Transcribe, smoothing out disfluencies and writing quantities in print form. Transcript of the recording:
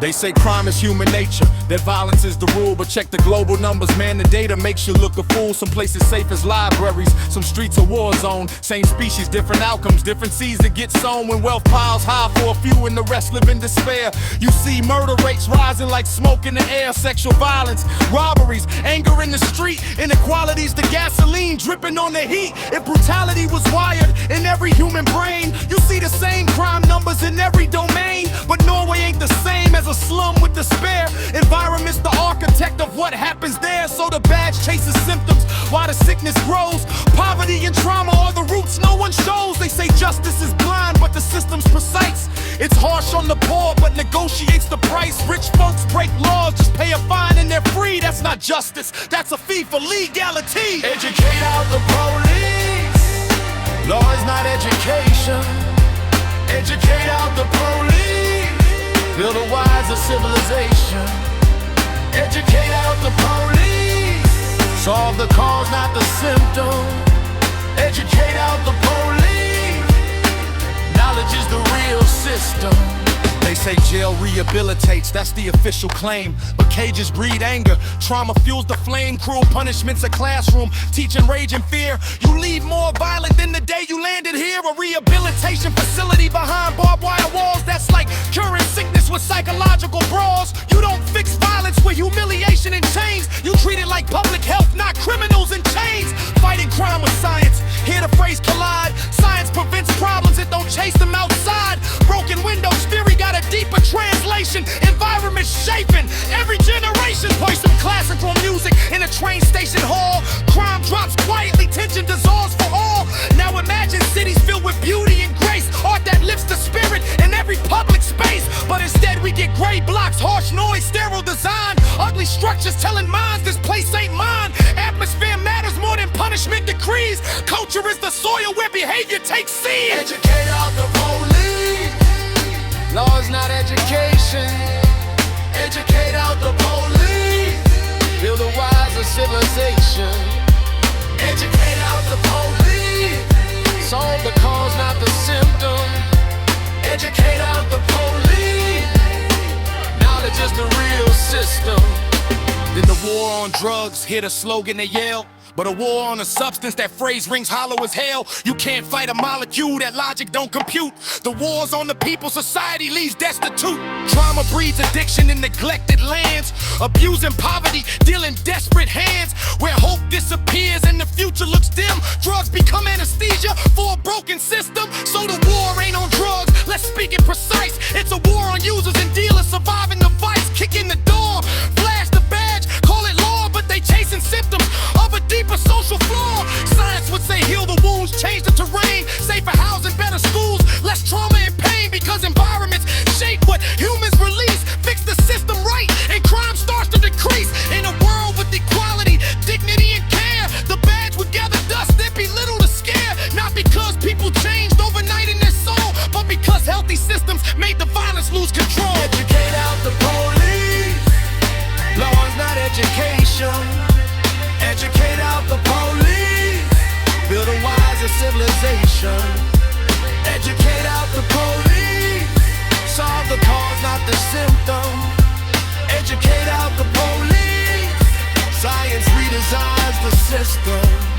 They say crime is human nature, that violence is the rule. But check the global numbers, man, the data makes you look a fool. Some places safe as libraries, some streets a war zone. Same species, different outcomes, different seeds that get sown. When wealth piles high for a few and the rest live in despair. You see murder rates rising like smoke in the air. Sexual violence, robberies, anger in the street. Inequality's the gasoline dripping on the heat. If brutality was wired in every human brain, you see the same crime numbers in every domain. But Norway ain't the same as a slum with despair. Environment's the architect of what happens there. So the badge chases symptoms while the sickness grows. Poverty and trauma are the roots no one shows. They say justice is blind, but the system's precise. It's harsh on the poor, but negotiates the price. Rich folks break laws, just pay a fine and they're free. That's not justice, that's a fee for legality. Educate out the police. Law is not education. Educate out the police. Build a wiser civilization. Educate out the police. Solve the cause, not the symptom. Educate out the police. Knowledge is the real system. They say jail rehabilitates, that's the official claim. But cages breed anger, trauma fuels the flame. Cruel punishment's a classroom, teaching rage and fear. You leave more violent than the day you landed here. A rehabilitation facility behind barbed wire walls. That's like curing sickness with psychological brawls. You don't fix violence with humiliation and chains. You treat it like public health, not criminals in chains. Fighting crime with science, hear the phrase collide. Science prevents problems, it don't chase them outside. Broken windows, theory got a deeper translation. Environment shaping every generation. Play some classical music in a train station hall. Crime drops quietly, tension dissolves for all. Now imagine cities filled with beauty and grace. Art that lifts the spirit in every public space. But instead we get gray blocks, harsh noise, sterile design. Ugly structures telling minds this place ain't mine. Atmosphere matters more than punishment decrees. Culture is the soil where behavior takes seed. Educate out the police. Law is not education. Educate out the police. Build a wiser civilization. Educate out the police. Solve the cause, not the symptom. Educate out the police. Knowledge is the real system. Then the war on drugs, hear the slogan they yell. But a war on a substance, that phrase rings hollow as hell. You can't fight a molecule, that logic don't compute. The war's on the people, society leaves destitute. Trauma breeds addiction in neglected lands. Abuse and poverty deal in desperate hands. Where hope disappears and the future looks dim. Drugs become anesthesia for a broken system. So the war ain't on drugs, let's speak it precise. It's a war on users and dealers surviving the vice. Kick in the door, flash the badge, call it law, but they chasing symptoms of a deeper social flaw. Science would say heal the wounds, change the terrain. Safer housing, better schools, less trauma and pain. Because environments shape what humans release. Fix the system right and crime starts to decrease. In a world with equality, dignity and care, the badge would gather dust, there'd be little to scare. Not because people changed overnight in their soul, but because healthy systems made the violence lose control. Educate out the police. Law is not education. Educate out the police. Build a wiser civilization. Educate out the police. Solve the cause, not the symptom. Educate out the police. Science redesigns the system.